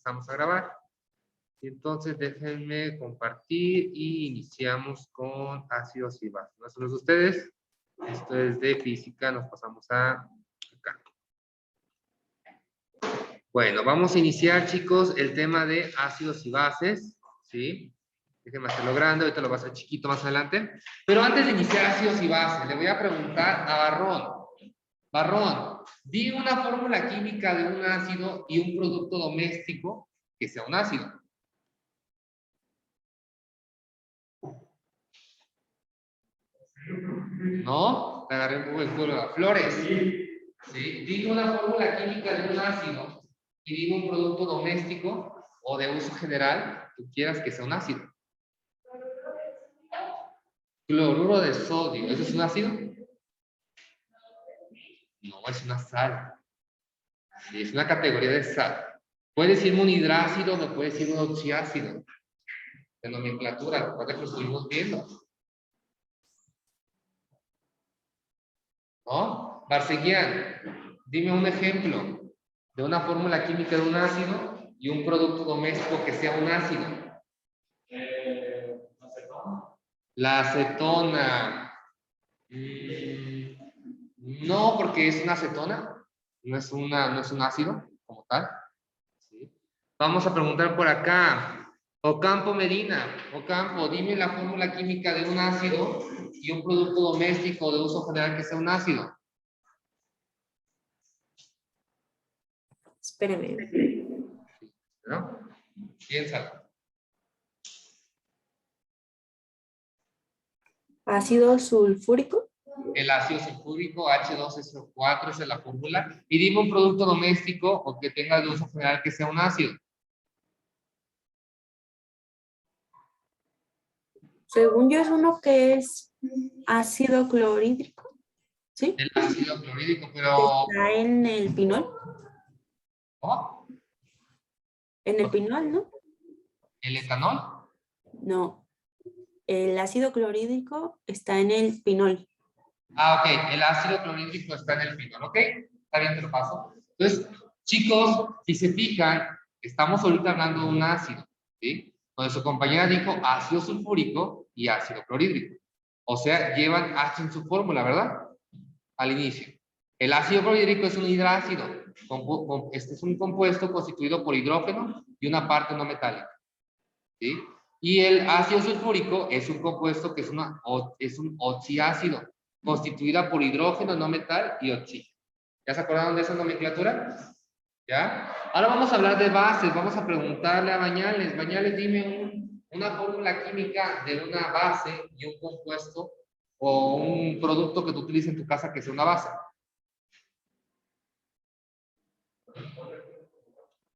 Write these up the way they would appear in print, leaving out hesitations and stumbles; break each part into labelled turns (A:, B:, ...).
A: empezamos a grabar. Y entonces déjenme compartir y iniciamos con ácidos y bases. ¿No son los de ustedes? Esto es de física, nos pasamos a acá. Bueno, vamos a iniciar, chicos, el tema de ácidos y bases, ¿sí? Déjenme hacerlo grande, ahorita lo voy a hacer chiquito más adelante. Pero antes de iniciar ácidos y bases, le voy a preguntar a Barrón. Barrón, di una fórmula química de un ácido y un producto doméstico que sea un ácido. ¿No? Te agarré un poco el culo a Flores. ¿Sí? Dime una fórmula química de un ácido y dime un producto doméstico o de uso general que quieras que sea un ácido. Cloruro de sodio. ¿Eso es un ácido? No, es una sal. Sí, es una categoría de sal. Puede ser un hidrácido o puede ser un oxiácido. De nomenclatura, recuerda que lo estuvimos viendo. ¿No? Barseguian, dime un ejemplo de una fórmula química de un ácido y un producto doméstico que sea un ácido. ¿Acetona? La acetona. No, porque es una acetona, no es un ácido como tal. ¿Sí? Vamos a preguntar por acá. Ocampo Medina, Ocampo, dime la fórmula química de un ácido y un producto doméstico de uso general que sea un ácido.
B: Espérame.
A: ¿No? Piénsalo.
B: Ácido sulfúrico.
A: El ácido sulfúrico, H2SO4, esa es la fórmula. Y dime un producto doméstico o que tenga de uso general que sea un ácido.
B: Según yo es uno que es ácido clorhídrico. ¿Sí?
A: El ácido clorhídrico, pero...
B: Está en el pinol.
A: ¿Oh?
B: En el pinol, ¿no?
A: ¿El etanol?
B: No. El ácido clorhídrico está en el pinol.
A: Ah, ok. El ácido clorhídrico está en el pinol, ¿ok? Está bien, te lo paso. Entonces, chicos, si se fijan, estamos ahorita hablando de un ácido, ¿sí? Donde su compañera dijo ácido sulfúrico y ácido clorhídrico. O sea, llevan H en su fórmula, ¿verdad? Al inicio. El ácido clorhídrico es un hidrácido. Este es un compuesto constituido por hidrógeno y una parte no metálica, ¿sí? Y el ácido sulfúrico es un compuesto que es un oxiácido, constituida por hidrógeno, no metal y oxígeno. ¿Ya se acordaron de esa nomenclatura? ¿Ya? Ahora vamos a hablar de bases. Vamos a preguntarle a Bañales. Bañales, dime una fórmula química de una base y un compuesto o un producto que tú utilices en tu casa que sea una base.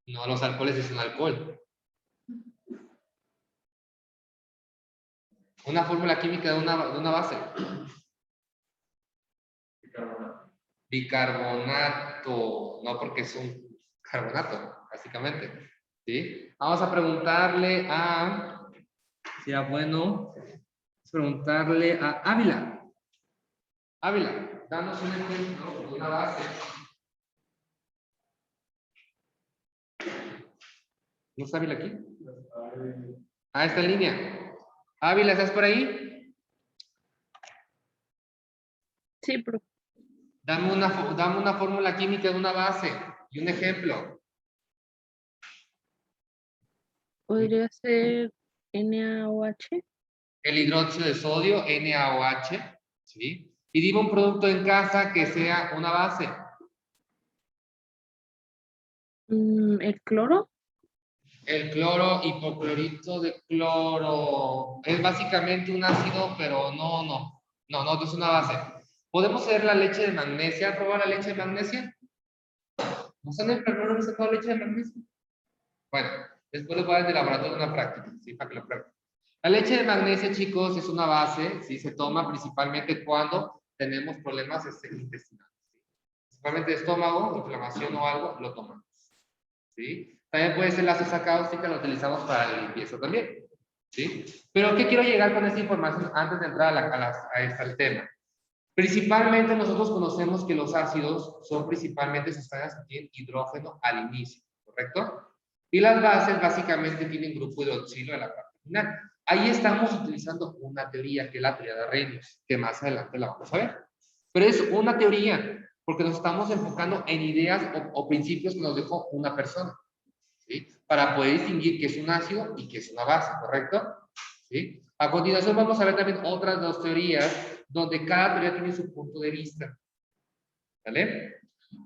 A: No, los alcoholes es un alcohol. Una fórmula química de una base. Bicarbonato. No, porque es un carbonato, básicamente. ¿Sí? Vamos a preguntarle a... Sería bueno preguntarle a Ávila. Ávila, danos un ejemplo de una base. ¿No está Ávila aquí? Ah, está en línea. Ávila, ¿estás por ahí?
C: Sí, pero
A: Dame una fórmula química de una base y un ejemplo.
C: podría ser NaOH.
A: El hidróxido de sodio, NaOH. ¿Sí? Y dime un producto en casa que sea una base.
C: El cloro.
A: El cloro, hipoclorito de cloro. Es básicamente un ácido, pero no es una base. ¿Podemos hacer la leche de magnesia? ¿Has probado la leche de magnesia? ¿No están en el cloro sacado leche de magnesia? Bueno, después les voy a dar de laboratorio una práctica, ¿sí? Para que lo prueben. La leche de magnesia, chicos, es una base, ¿sí? Se toma principalmente cuando tenemos problemas intestinales, ¿sí? Principalmente de estómago, inflamación o algo, lo tomamos, ¿sí? También puede ser la sosa cáustica, la utilizamos para la limpieza también, ¿sí? Pero ¿qué quiero llegar con esta información antes de entrar al tema? Principalmente nosotros conocemos que los ácidos son principalmente sustancias que tienen hidrógeno al inicio, ¿correcto? Y las bases básicamente tienen grupo hidroxilo en la parte final. Ahí estamos utilizando una teoría, que es la teoría de Arrhenius, que más adelante la vamos a ver. Pero es una teoría, porque nos estamos enfocando en ideas o principios que nos dejó una persona, ¿sí? Para poder distinguir qué es un ácido y qué es una base, ¿correcto? ¿Sí? A continuación vamos a ver también otras dos teorías, donde cada teoría tiene su punto de vista. ¿Vale?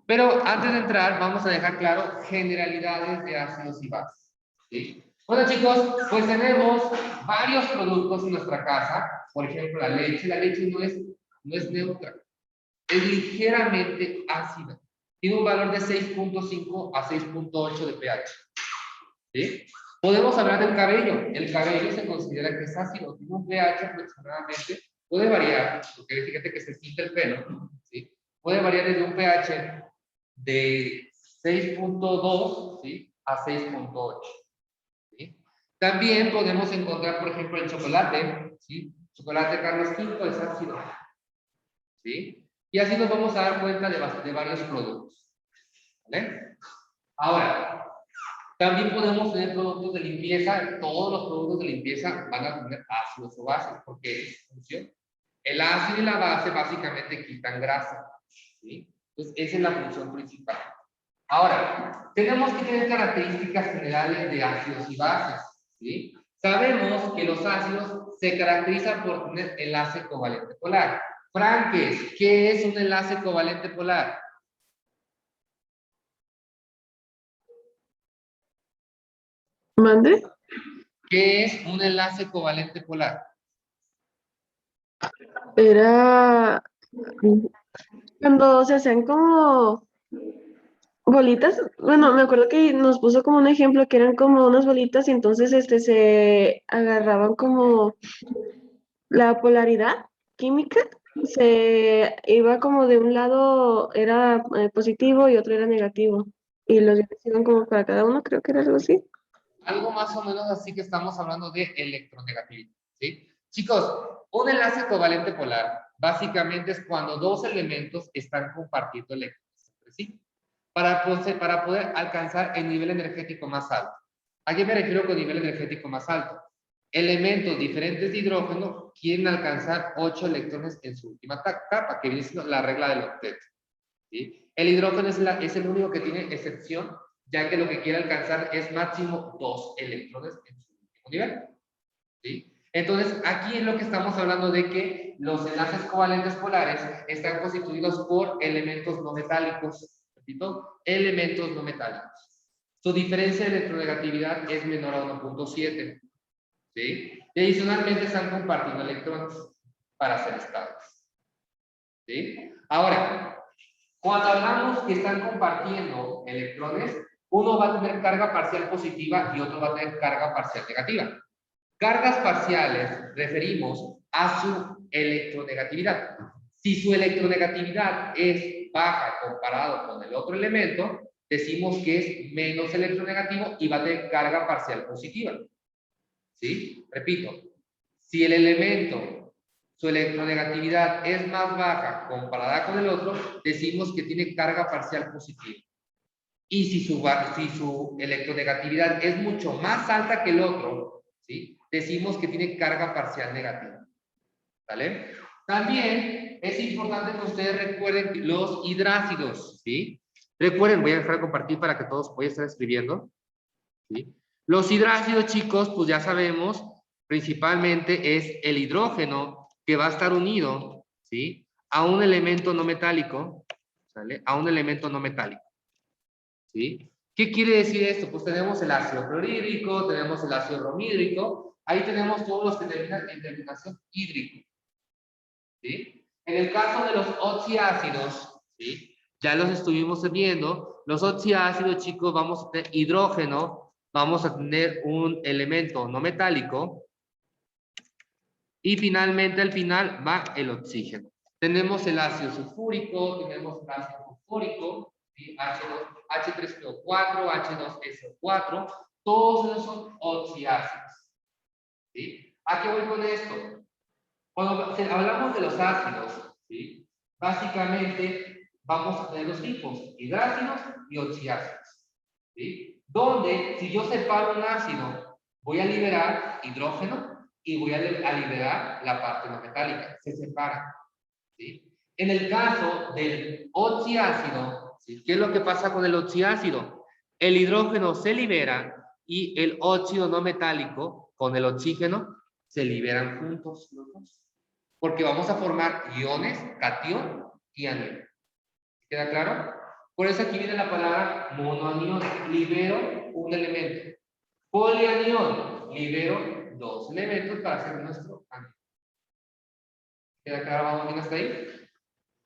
A: Pero antes de entrar, vamos a dejar claro generalidades de ácidos y bases. ¿Sí? Bueno, chicos, pues tenemos varios productos en nuestra casa. Por ejemplo, la leche. La leche no es neutra. Es ligeramente ácida. Tiene un valor de 6.5 a 6.8 de pH. ¿Sí? Podemos hablar del cabello. El cabello se considera que es ácido. Tiene un pH aproximadamente. Puede variar, porque fíjate que se quita el pelo. ¿Sí? Puede variar desde un pH de 6.2, ¿sí? A 6.8. ¿Sí? También podemos encontrar, por ejemplo, el chocolate, ¿sí? Chocolate Carlos V es ácido, ¿sí? Y así nos vamos a dar cuenta de varios productos, ¿vale? Ahora, también podemos tener productos de limpieza. Todos los productos de limpieza van a tener ácidos o bases, porque es su función. El ácido y la base básicamente quitan grasa, ¿sí? Entonces, esa es la función principal. Ahora, tenemos que tener características generales de ácidos y bases, ¿sí? Sabemos que los ácidos se caracterizan por tener enlace covalente polar. Franques, ¿qué es un enlace covalente polar?
B: ¿Mande?
A: ¿Qué es un enlace covalente polar?
B: Era cuando se hacían como bolitas. Bueno, me acuerdo que nos puso como un ejemplo que eran como unas bolitas y entonces se agarraban como la polaridad química. Se iba como de un lado era positivo y otro era negativo. Y los iones iban como para cada uno, creo que era algo así.
A: Algo más o menos así, que estamos hablando de electronegatividad, ¿sí? Chicos, un enlace covalente polar básicamente es cuando dos elementos están compartiendo electrones entre sí para poder alcanzar el nivel energético más alto. ¿A qué me refiero con nivel energético más alto? Elementos diferentes de hidrógeno quieren alcanzar 8 electrones en su última capa, que viene siendo la regla del octeto, ¿sí? El hidrógeno es el único que tiene excepción, ya que lo que quiere alcanzar es máximo 2 electrones en su último nivel, ¿sí? Entonces, aquí es lo que estamos hablando de que los enlaces covalentes polares están constituidos por elementos no metálicos, repito, elementos no metálicos. Su diferencia de electronegatividad es menor a 1.7, ¿sí? Y adicionalmente están compartiendo electrones para ser estables, ¿sí? Ahora, cuando hablamos que están compartiendo electrones, uno va a tener carga parcial positiva y otro va a tener carga parcial negativa. Cargas parciales referimos a su electronegatividad. Si su electronegatividad es baja comparado con el otro elemento, decimos que es menos electronegativo y va a tener carga parcial positiva. ¿Sí? Repito, si el elemento, su electronegatividad es más baja comparada con el otro, decimos que tiene carga parcial positiva. Y si su electronegatividad es mucho más alta que el otro, ¿sí? Decimos que tiene carga parcial negativa. ¿Vale? También es importante que ustedes recuerden los hidrácidos, ¿sí? Recuerden, voy a dejar de compartir para que todos puedan estar escribiendo, ¿sí? Los hidrácidos, chicos, pues ya sabemos, principalmente es el hidrógeno que va a estar unido, ¿sí? A un elemento no metálico, ¿sale? A un elemento no metálico, ¿sí? ¿Qué quiere decir esto? Pues tenemos el ácido clorhídrico, tenemos el ácido bromhídrico, ahí tenemos todos los que terminan en terminación hídrico, ¿sí? En el caso de los oxiácidos, ¿sí? Ya los estuvimos viendo, los oxiácidos, chicos, vamos a tener hidrógeno, vamos a tener un elemento no metálico y finalmente al final va el oxígeno. Tenemos el ácido sulfúrico, tenemos el ácido fosfórico, ¿sí? H3PO4, H2SO4, todos esos son oxiácidos, ¿sí? ¿A qué voy con esto? Cuando hablamos de los ácidos, ¿sí? Básicamente vamos a tener dos tipos, hidrácidos y oxiácidos, ¿sí? donde si yo separo un ácido, voy a liberar hidrógeno y voy a liberar la parte no metálica. Se separa. ¿Sí? En el caso del oxiácido, ¿sí? ¿Qué es lo que pasa con el oxiácido? El hidrógeno se libera y el óxido no metálico con el oxígeno se liberan juntos los dos. Porque vamos a formar iones, catión y anión. ¿Queda claro? Por eso aquí viene la palabra monoanión. Libero un elemento. Polianión. Libero dos elementos para hacer nuestro anión. ¿Queda claro? ¿Vamos bien hasta ahí?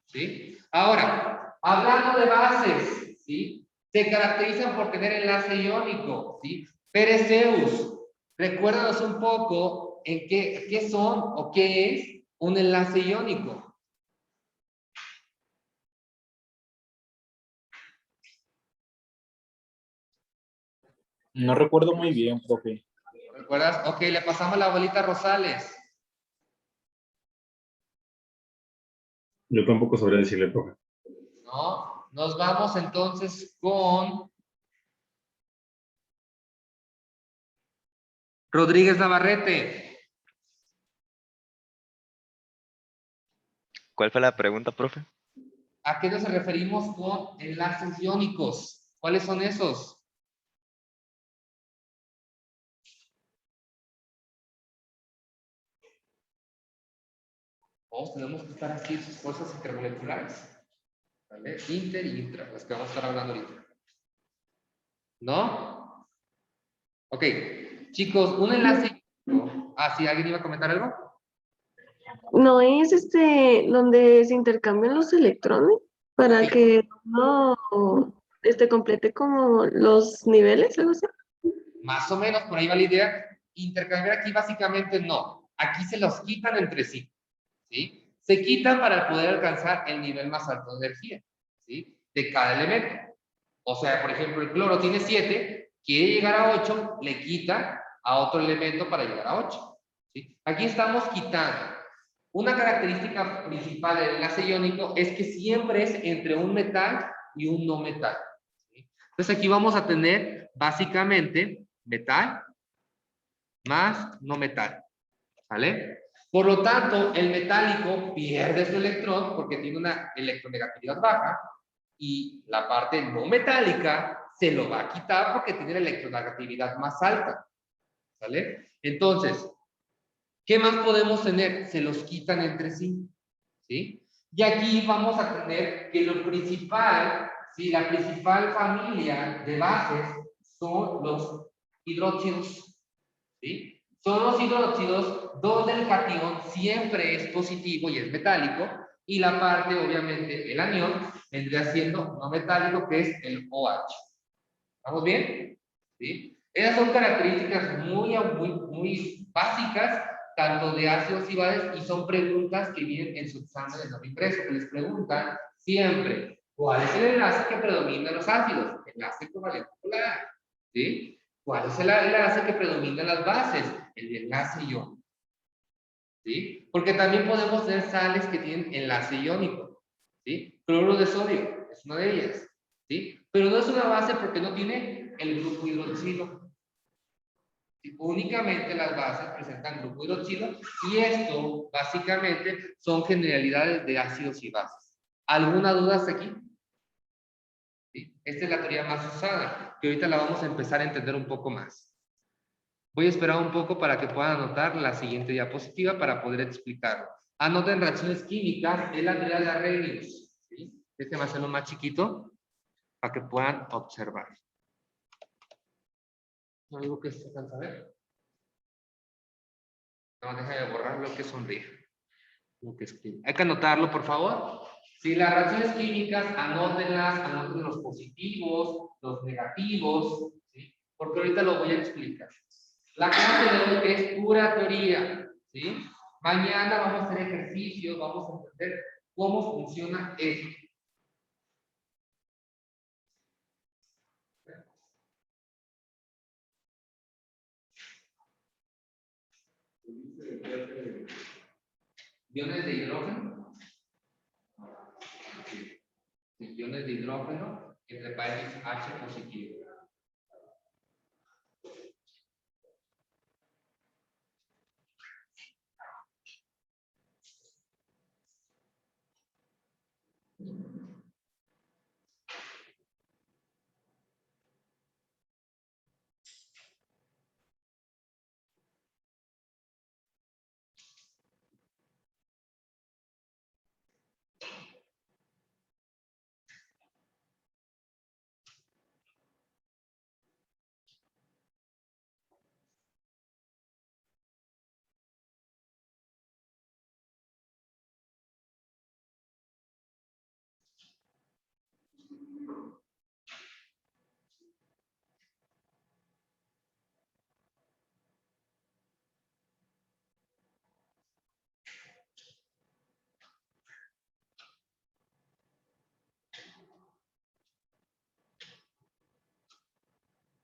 A: ¿Sí? Ahora, hablando de bases, ¿sí? Se caracterizan por tener enlace iónico, ¿sí? Pereceus, recuérdanos un poco en qué son o qué es un enlace iónico.
D: No recuerdo muy bien, profe.
A: ¿Recuerdas? Ok, le pasamos la bolita a Rosales.
E: Yo tampoco sabría decirle, profe.
A: ¿No? Nos vamos entonces con Rodríguez Navarrete.
F: ¿Cuál fue la pregunta, profe?
A: ¿A qué nos referimos con enlaces iónicos? ¿Cuáles son esos? Todos tenemos que estar aquí en sus fuerzas intermoleculares. ¿Vale? Inter y intra, las que vamos a estar hablando ahorita. ¿No? Ok. Chicos, un enlace. Ah, sí, ¿alguien iba a comentar algo?
B: ¿No es donde se intercambian los electrones para
A: Sí.
B: que uno complete como los niveles, algo así?
A: Más o menos, por ahí va la idea. Intercambiar aquí básicamente no. Aquí se los quitan entre sí. ¿Sí? Se quitan para poder alcanzar el nivel más alto de energía. ¿Sí? De cada elemento. O sea, por ejemplo, el cloro tiene 7, quiere llegar a 8, le quita a otro elemento para llegar a 8. ¿Sí? Aquí estamos quitando. Una característica principal del enlace iónico es que siempre es entre un metal y un no metal. ¿Sí? Entonces aquí vamos a tener básicamente metal más no metal. ¿Vale? Por lo tanto, el metálico pierde su electrón porque tiene una electronegatividad baja y la parte no metálica se lo va a quitar porque tiene la electronegatividad más alta. ¿Vale? Entonces, ¿qué más podemos tener? Se los quitan entre sí. ¿Sí? Y aquí vamos a tener que lo principal, ¿sí? La principal familia de bases son los hidróxidos. ¿Sí? Son los hidróxidos donde el catión siempre es positivo y es metálico, y la parte, obviamente, el anión, vendría siendo no metálico, que es el OH. ¿Estamos bien? ¿Sí? Esas son características muy básicas, tanto de ácidos y bases, y son preguntas que vienen en su examen de no impreso, que les preguntan siempre, ¿cuál es el enlace que predomina en los ácidos? Enlace covalente polar. ¿Sí? ¿Cuál es el enlace que predomina en las bases? El enlace iónico. ¿Sí? Porque también podemos tener sales que tienen enlace iónico. ¿Sí? Cloruro de sodio es una de ellas. ¿Sí? Pero no es una base porque no tiene el grupo hidroxilo. ¿Sí? Únicamente las bases presentan grupo hidroxilo y esto básicamente son generalidades de ácidos y bases. ¿Alguna duda hasta aquí? ¿Sí? Esta es la teoría más usada, que ahorita la vamos a empezar a entender un poco más. Voy a esperar un poco para que puedan anotar la siguiente diapositiva para poder explicarlo. Anoten reacciones químicas, es la teoría de Arrhenius. ¿Sí? Déjenme hacerlo más chiquito para que puedan observar. ¿No digo que se alcanza a ver? No, deja de borrar lo que sonríe. Lo que escribe. Hay que anotarlo, por favor. Si las reacciones químicas, anótenlas, anoten los positivos, los negativos, ¿sí? Porque ahorita lo voy a explicar. La clase de hoy es pura teoría, ¿sí? Mañana vamos a hacer ejercicios, vamos a entender cómo funciona esto. Iones de hidrógeno. Iones de hidrógeno entre paréntesis H positivo.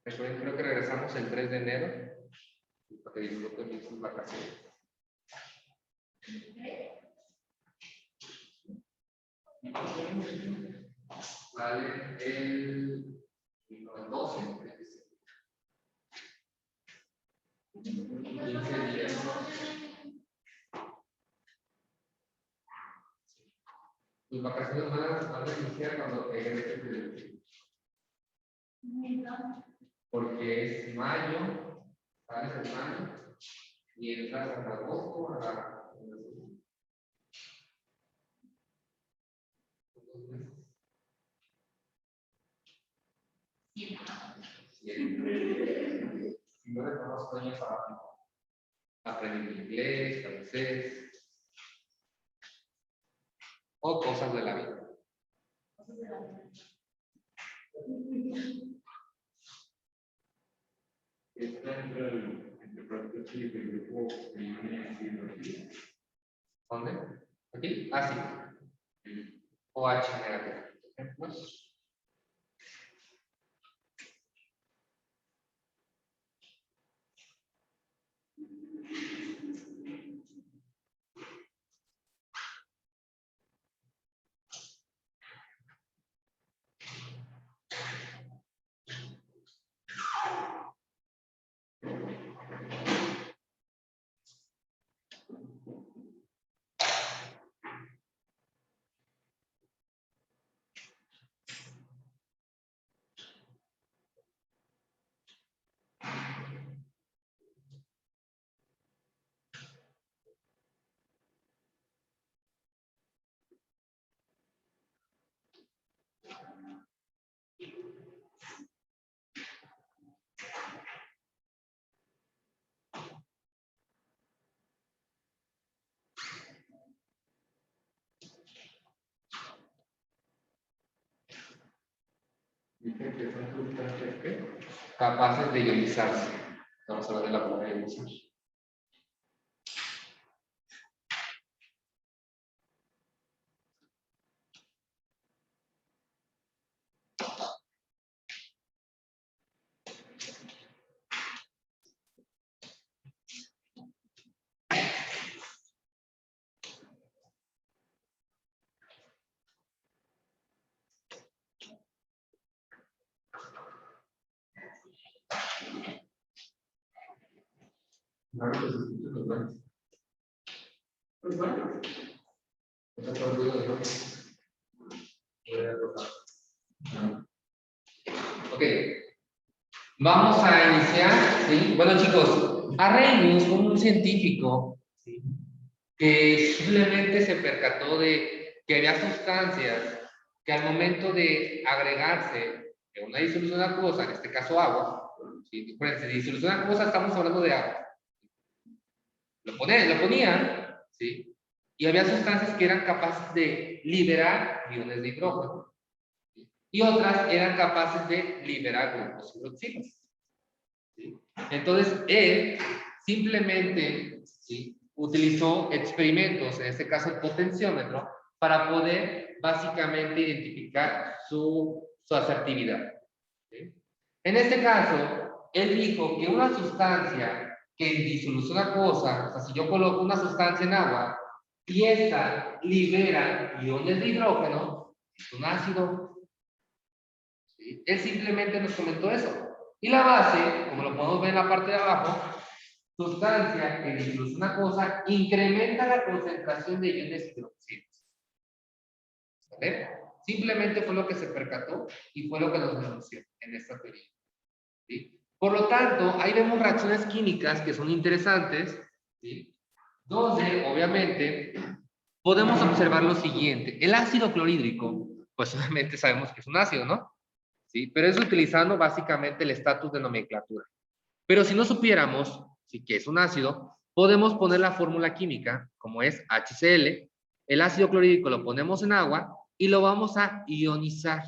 A: Recuerden, creo que regresamos el 3 de enero para que disfruten bien sus vacaciones. Vale, el 12. 15 días. Tus vacaciones van a iniciar cuando regresen del porque es mayo, sales en mayo y entras hasta agosto a la y no le tomamos años para aprender inglés, francés o cosas de la vida. Está entre prácticas y el grupo de ¿dónde? ¿Aquí? Ah, sí. OH negativo. Dicen que son sustancias que capaces de ionizarse. Vamos a ver de la palabra ionizar. Claro que se escuchan los baños. Pues bueno. Está todo el ruido de los. Voy a tocar. Ok. Vamos a iniciar, ¿sí? Bueno, chicos, Arrhenius fue un científico, ¿sí?, que simplemente se percató de que había sustancias que al momento de agregarse en una disolución acuosa, en este caso agua, ¿sí? Fíjense, disolución acuosa, estamos hablando de agua. Lo ponían, ¿sí? Y había sustancias que eran capaces de liberar iones de hidrógeno, ¿sí?, y otras eran capaces de liberar grupos hidroxilos, ¿sí? Entonces, él simplemente, ¿sí?, utilizó experimentos, en este caso el potenciómetro, para poder básicamente identificar su asertividad, ¿sí? En este caso, él dijo que una sustancia que en disolución acuosa, o sea, si yo coloco una sustancia en agua y esta libera iones de hidrógeno, es un ácido, ¿sí? Él simplemente nos comentó eso. Y la base, como lo podemos ver en la parte de abajo, sustancia que en disolución acuosa incrementa la concentración de iones hidroxilos. ¿Vale? Simplemente fue lo que se percató y fue lo que nos denunció en esta teoría. ¿Sí? Por lo tanto, ahí vemos reacciones químicas que son interesantes, ¿sí? Donde, obviamente, podemos observar lo siguiente. El ácido clorhídrico, pues obviamente sabemos que es un ácido, ¿no? ¿Sí? Pero es utilizando básicamente el estatus de nomenclatura. Pero si no supiéramos sí, que es un ácido, podemos poner la fórmula química, como es HCl. El ácido clorhídrico lo ponemos en agua y lo vamos a ionizar.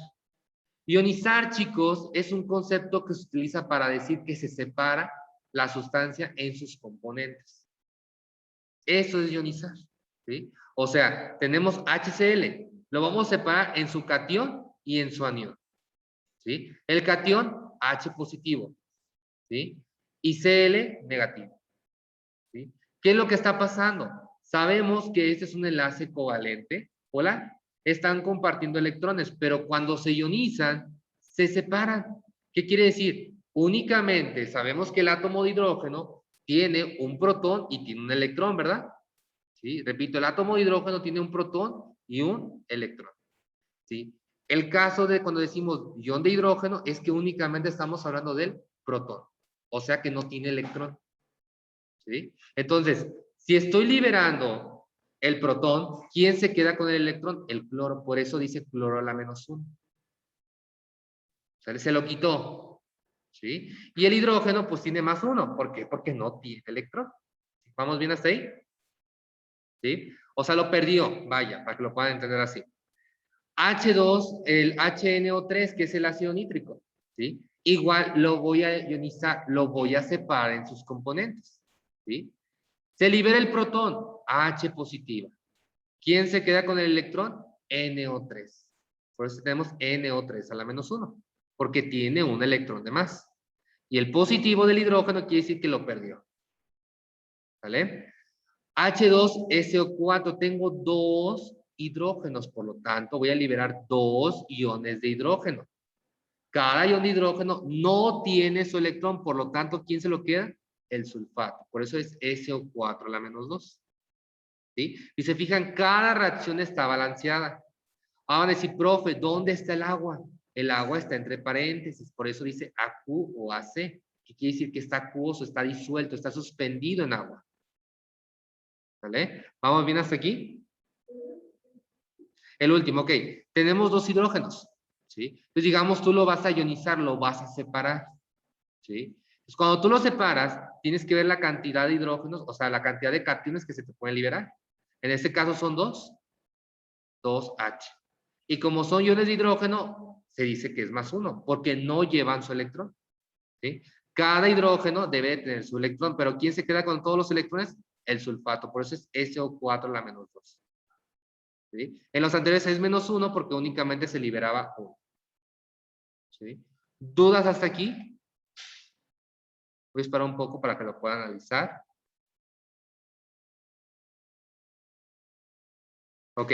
A: Ionizar, chicos, es un concepto que se utiliza para decir que se separa la sustancia en sus componentes. Eso es ionizar, ¿sí? O sea, tenemos HCl, lo vamos a separar en su catión y en su anión, ¿sí? El catión, H positivo, ¿sí? Y Cl negativo, ¿sí? ¿Qué es lo que está pasando? Sabemos que este es un enlace covalente, ¿hola? Están compartiendo electrones, pero cuando se ionizan, se separan. ¿Qué quiere decir? Únicamente sabemos que el átomo de hidrógeno tiene un protón y tiene un electrón, ¿verdad? ¿Sí? Repito, el átomo de hidrógeno tiene un protón y un electrón, ¿sí? El caso de cuando decimos ion de hidrógeno es que únicamente estamos hablando del protón, o sea que no tiene electrón, ¿sí? Entonces, si estoy liberando el protón, ¿quién se queda con el electrón? El cloro, por eso dice cloro a la -1. O sea, se lo quitó, ¿sí? Y el hidrógeno pues tiene +1, ¿por qué? Porque no tiene electrón. ¿Vamos bien hasta ahí? ¿Sí? O sea, lo perdió, vaya, para que lo puedan entender así. H2, el HNO3, que es el ácido nítrico, ¿sí? Igual lo voy a ionizar, lo voy a separar en sus componentes, ¿sí? Se libera el protón, H positiva. ¿Quién se queda con el electrón? NO3. Por eso tenemos NO3 a la -1, porque tiene un electrón de más. Y el positivo del hidrógeno quiere decir que lo perdió. ¿Vale? H2SO4, tengo 2 hidrógenos, por lo tanto voy a liberar 2 iones de hidrógeno. Cada ion de hidrógeno no tiene su electrón, por lo tanto, ¿quién se lo queda? El sulfato. Por eso es SO4 a la -2. ¿Sí? Y se fijan, cada reacción está balanceada. Ahora van a decir, profe, ¿dónde está el agua? El agua está entre paréntesis, por eso dice AQ o AC, que quiere decir que está acuoso, está disuelto, está suspendido en agua. ¿Vale? ¿Vamos bien hasta aquí? El último, ok. Tenemos 2 hidrógenos, ¿sí? Entonces, digamos, tú lo vas a ionizar, lo vas a separar, ¿sí? Entonces, cuando tú lo separas, tienes que ver la cantidad de hidrógenos, o sea, la cantidad de cationes que se te pueden liberar. En este caso son 2H. Y como son iones de hidrógeno, se dice que es +1, porque no llevan su electrón, ¿sí? Cada hidrógeno debe tener su electrón, pero ¿quién se queda con todos los electrones? El sulfato, por eso es SO4 a la -2. ¿Sí? En los anteriores es -1 porque únicamente se liberaba 1. ¿Sí? ¿Dudas hasta aquí? Voy a esperar un poco para que lo puedan analizar. Ok.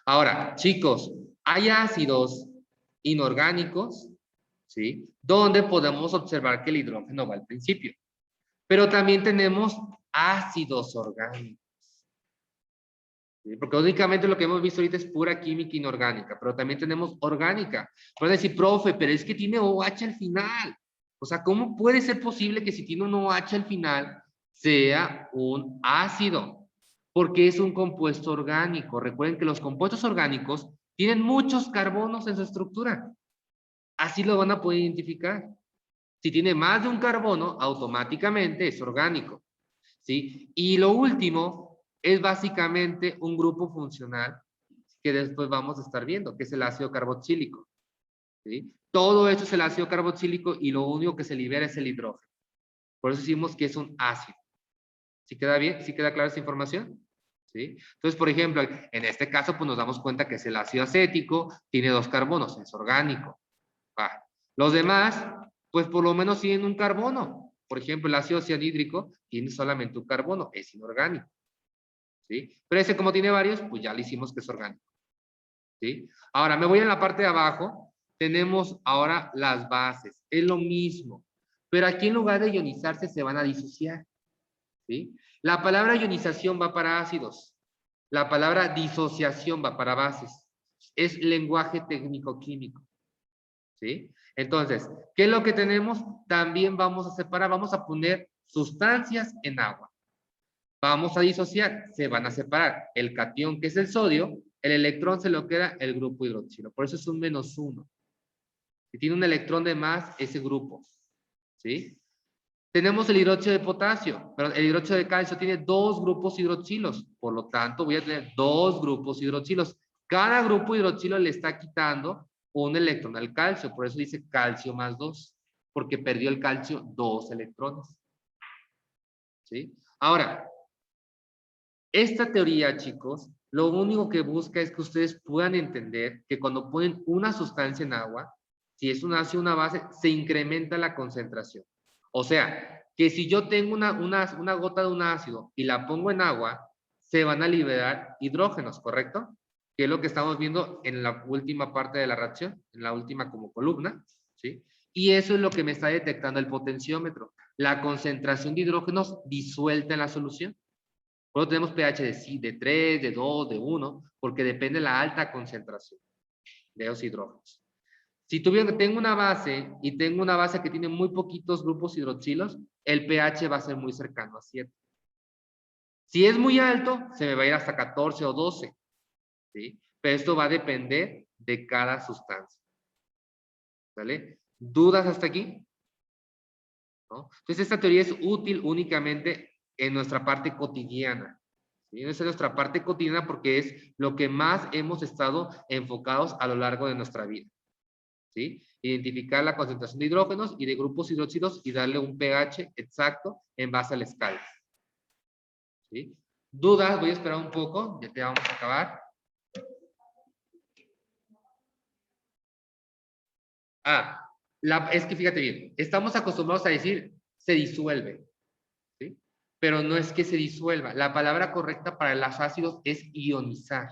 A: Ahora, chicos, hay ácidos inorgánicos, ¿sí? Donde podemos observar que el hidrógeno va al principio. Pero también tenemos ácidos orgánicos. ¿Sí? Porque únicamente lo que hemos visto ahorita es pura química inorgánica, pero también tenemos orgánica. Pueden decir, profe, pero es que tiene OH al final. O sea, ¿cómo puede ser posible que si tiene un OH al final sea un ácido? Porque es un compuesto orgánico. Recuerden que los compuestos orgánicos tienen muchos carbonos en su estructura. Así lo van a poder identificar. Si tiene más de un carbono, automáticamente es orgánico, ¿sí? Y lo último es básicamente un grupo funcional que después vamos a estar viendo, que es el ácido carboxílico, ¿sí? Todo esto es el ácido carboxílico y lo único que se libera es el hidrógeno. Por eso decimos que es un ácido. ¿Sí queda bien? ¿Sí queda clara esta información? ¿Sí? Entonces, por ejemplo, en este caso, pues nos damos cuenta que es el ácido acético, tiene 2 carbonos, es orgánico. Va. Los demás, pues por lo menos tienen un carbono. Por ejemplo, el ácido cianhídrico tiene solamente un carbono, es inorgánico. ¿Sí? Pero ese como tiene varios, pues ya le hicimos que es orgánico. ¿Sí? Ahora, me voy en la parte de abajo. Tenemos ahora las bases. Es lo mismo. Pero aquí en lugar de ionizarse se van a disociar. ¿Sí? La palabra ionización va para ácidos. La palabra disociación va para bases. es lenguaje técnico-químico. ¿Sí? Entonces, ¿qué es lo que tenemos? También vamos a separar, vamos a poner sustancias en agua. Vamos a disociar, se van a separar el catión, que es el sodio, el electrón se lo queda el grupo hidroxilo. Por eso es un -1. Si tiene un electrón de más, ese grupo. ¿Sí? Tenemos el hidróxido de potasio, pero el hidróxido de calcio tiene 2 grupos hidroxilos. Por lo tanto, voy a tener 2 grupos hidroxilos. Cada grupo hidroxilo le está quitando un electrón al calcio. Por eso dice calcio más 2. Porque perdió el calcio 2 electrones. ¿Sí? Ahora, esta teoría, chicos, lo único que busca es que ustedes puedan entender que cuando ponen una sustancia en agua, si es un ácido o una base, se incrementa la concentración. O sea, que si yo tengo una gota de un ácido y la pongo en agua, se van a liberar hidrógenos, ¿correcto? Que es lo que estamos viendo en la última parte de la reacción, en la última como columna, ¿sí? Y eso es lo que me está detectando el potenciómetro, la concentración de hidrógenos disuelta en la solución. Luego tenemos pH de 3, de 2, de 1, porque depende de la alta concentración de esos hidrógenos. Si tengo una base y tengo una base que tiene muy poquitos grupos hidroxilos, el pH va a ser muy cercano a 7. Si es muy alto, se me va a ir hasta 14 o 12. ¿Sí? Pero esto va a depender de cada sustancia. ¿Vale? ¿Dudas hasta aquí? ¿No? Entonces esta teoría es útil únicamente en nuestra parte cotidiana. ¿Sí? Esa es nuestra parte cotidiana porque es lo que más hemos estado enfocados a lo largo de nuestra vida. ¿Sí? Identificar la concentración de hidrógenos y de grupos hidróxidos y darle un pH exacto en base a la escala. ¿Sí? ¿Dudas? Voy a esperar un poco, ya te vamos a acabar. Es que fíjate bien, estamos acostumbrados a decir se disuelve, ¿sí? Pero no es que se disuelva. La palabra correcta para los ácidos es ionizar.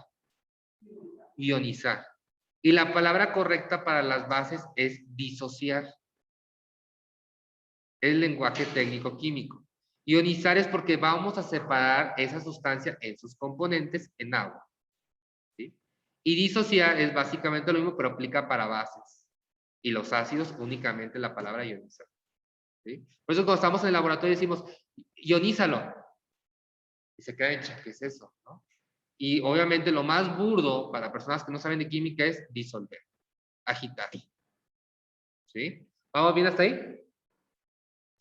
A: Ionizar. Y la palabra correcta para las bases es disociar. Es lenguaje técnico-químico. Ionizar es porque vamos a separar esa sustancia en sus componentes en agua. ¿Sí? Y disociar es básicamente lo mismo, pero aplica para bases. Y los ácidos únicamente la palabra ionizar. ¿Sí? Por eso cuando estamos en el laboratorio decimos, ionízalo. Y se queda hecho, ¿qué es eso? ¿No? Y obviamente lo más burdo para personas que no saben de química es disolver, agitar. ¿Sí? ¿Vamos bien hasta ahí?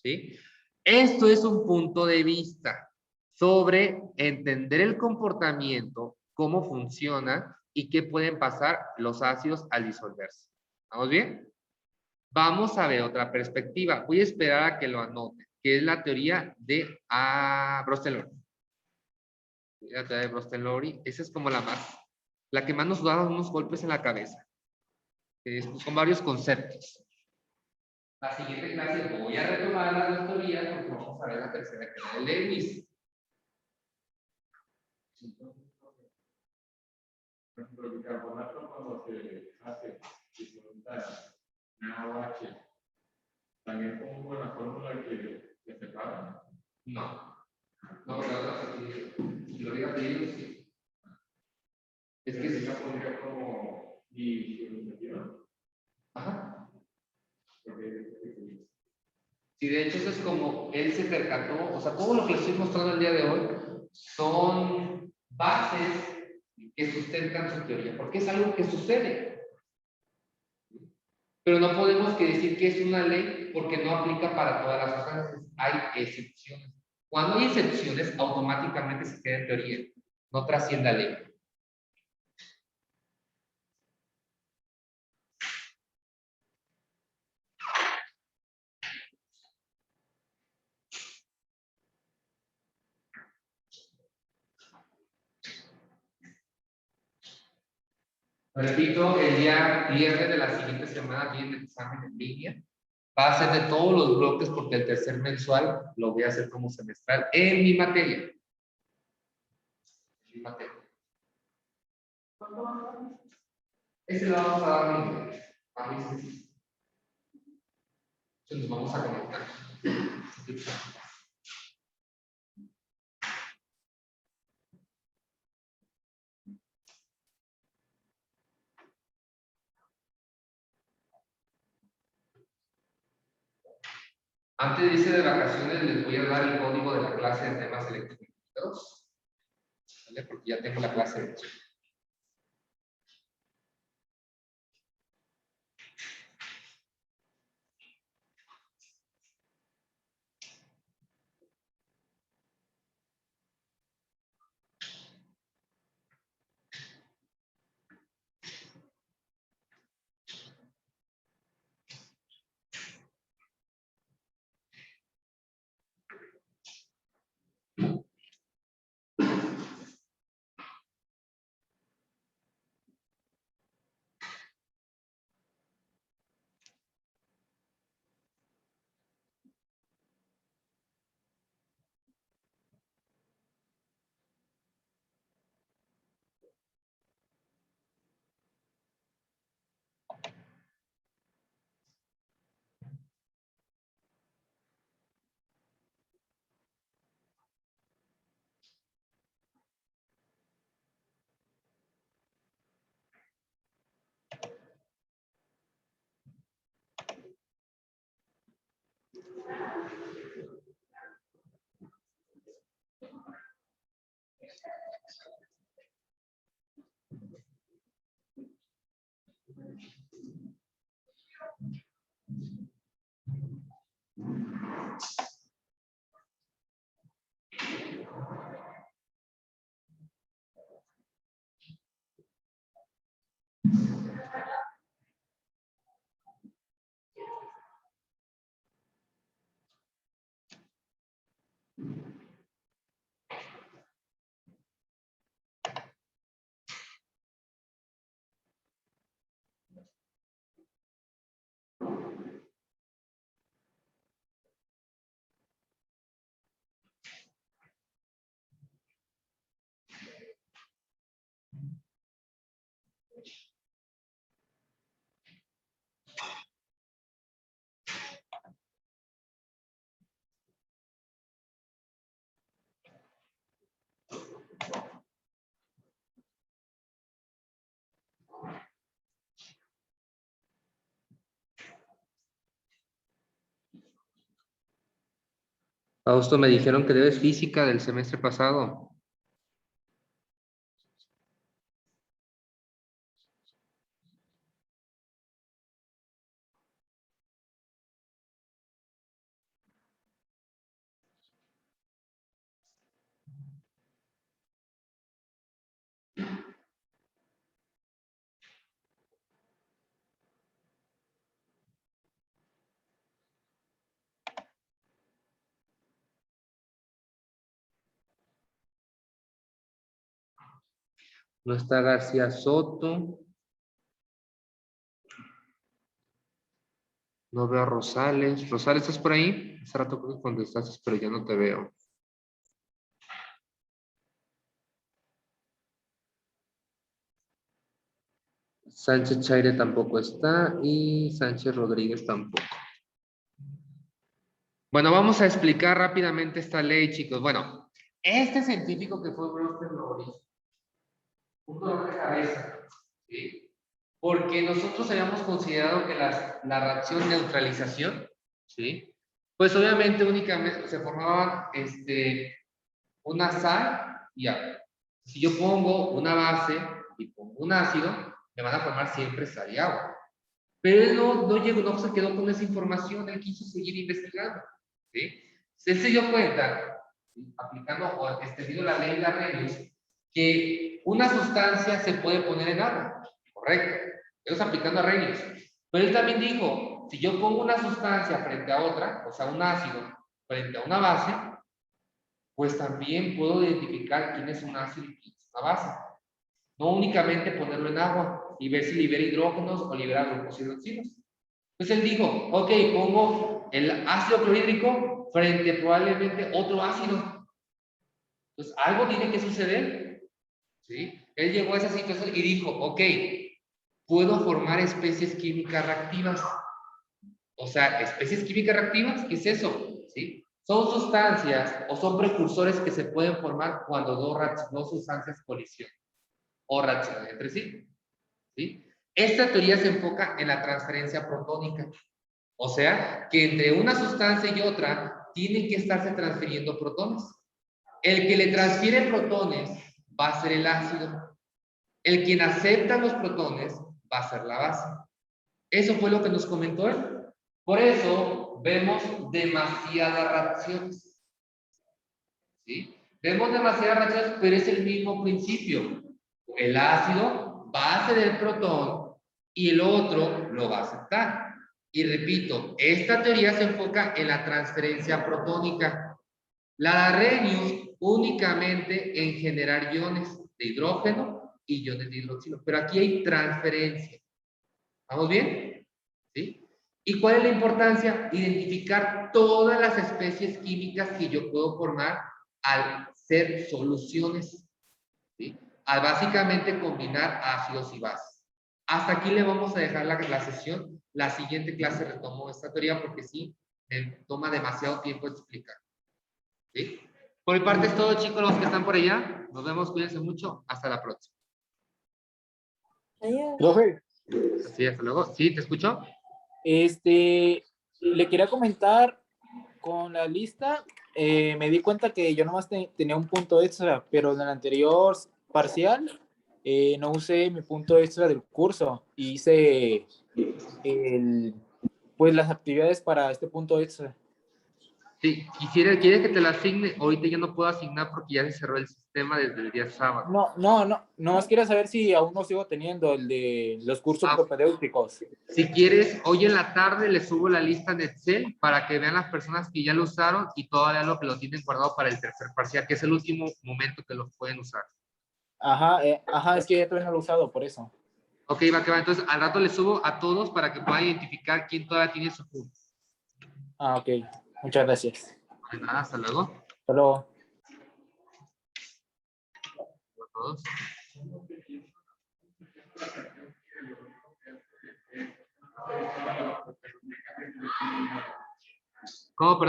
A: ¿Sí? Esto es un punto de vista sobre entender el comportamiento, cómo funciona y qué pueden pasar los ácidos al disolverse. ¿Vamos bien? Vamos a ver otra perspectiva. Voy a esperar a que lo anoten, que es la teoría de Brostolori. La teoría de Brostolori, esa es como la que más nos da unos golpes en la cabeza. Con varios conceptos. La siguiente clase voy a retomar las dos teorías porque vamos a ver la tercera, que es la de Lewis.
E: Por ejemplo, el bicarbonato cuando se hace NaOH, también pongo la fórmula que separa.
A: No. No, si lo hubiera pedido, sí. Es que
E: se pondría como disociación.
A: Ajá. Sí, de hecho eso es como él se percató, o sea, todo lo que les estoy mostrando el día de hoy son bases que sustentan su teoría, porque es algo que sucede. Pero no podemos decir que es una ley porque no aplica para todas las sustancias, hay excepciones. Cuando hay excepciones, automáticamente se queda en teoría, no trasciende a ley. Repito, el día viernes de la siguiente semana viene el examen en línea. Va a ser de todos los bloques porque el tercer mensual lo voy a hacer como semestral en mi materia. En mi materia. Ese lo vamos a dar en inglés. A mí sí. Entonces nos vamos a conectar. Antes de irse de vacaciones, les voy a dar el código de la clase de temas electrónicos. ¿Vale? Porque ya tengo la clase hecha. Fausto, me dijeron que debes física del semestre pasado. No está García Soto. No veo a Rosales. Rosales, ¿estás por ahí? Hace rato creo que contestaste, pero ya no te veo. Sánchez Chaire tampoco está y Sánchez Rodríguez tampoco. Bueno, vamos a explicar rápidamente esta ley, chicos. Bueno, este científico que fue Brewster lo hizo. Un dolor de cabeza, ¿sí? Porque nosotros habíamos considerado que la reacción neutralización, ¿sí? Pues obviamente únicamente se formaban una sal y agua. Si yo pongo una base y pongo un ácido, me van a formar siempre sal y agua. Pero él no se quedó con esa información, él quiso seguir investigando, ¿sí? Él se dio cuenta, ¿sí? Aplicando o extendiendo la ley de Arrhenius, que una sustancia se puede poner en agua, correcto. Ellos aplicando Arrhenius. Pero él también dijo, si yo pongo una sustancia frente a otra, o sea, un ácido frente a una base, pues también puedo identificar quién es un ácido y quién es una base. No únicamente ponerlo en agua y ver si libera hidrógenos o libera grupos hidroxilos. Entonces él dijo, ok, pongo el ácido clorhídrico frente a probablemente otro ácido. Entonces algo tiene que suceder, ¿sí? Él llegó a esa situación y dijo, ok, puedo formar especies químicas reactivas. O sea, especies químicas reactivas, ¿qué es eso? ¿Sí? Son sustancias o son precursores que se pueden formar cuando dos sustancias colisionan o reaccionan entre sí. ¿Sí? Esta teoría se enfoca en la transferencia protónica. O sea, que entre una sustancia y otra tienen que estarse transfiriendo protones. El que le transfiere protones va a ser el ácido. El quien acepta los protones va a ser la base. Eso fue lo que nos comentó él. Por eso vemos demasiadas reacciones. ¿Sí? Vemos demasiadas reacciones, pero es el mismo principio. El ácido va a ceder el protón y el otro lo va a aceptar. Y repito, esta teoría se enfoca en la transferencia protónica. La de Arrhenius únicamente en generar iones de hidrógeno y iones de hidroxilo. Pero aquí hay transferencia. ¿Vamos bien? ¿Sí? ¿Y cuál es la importancia? Identificar todas las especies químicas que yo puedo formar al ser soluciones. ¿Sí? Al básicamente combinar ácidos y bases. Hasta aquí le vamos a dejar la sesión. La siguiente clase retomo esta teoría porque sí, me toma demasiado tiempo explicar. ¿Sí? Por mi parte es todo, chicos, los que están por allá. Nos vemos, cuídense mucho. Hasta la próxima.
D: Profe,
A: Sí, hasta luego. ¿Sí? ¿Te escucho?
D: le quería comentar con la lista, me di cuenta que yo nomás tenía un punto extra, pero en el anterior parcial no usé mi punto extra del curso y hice pues las actividades para este punto extra.
A: Sí, quiere que te la asigne. Ahorita ya no puedo asignar porque ya se cerró el sistema desde el día sábado.
D: No más quiero saber si aún no sigo teniendo el de los cursos propedéuticos.
A: Si quieres, hoy en la tarde les subo la lista en Excel para que vean las personas que ya lo usaron y todavía lo que lo tienen guardado para el tercer parcial, que es el último momento que lo pueden usar.
D: Ajá, es que ya todavía no lo he usado, por eso.
A: Ok, va que va. Entonces, al rato les subo a todos para que puedan identificar quién todavía tiene su punto.
D: Ok. Muchas gracias.
A: De nada, hasta luego.
D: Hasta luego.
A: A todos. ¿Cómo, perdón?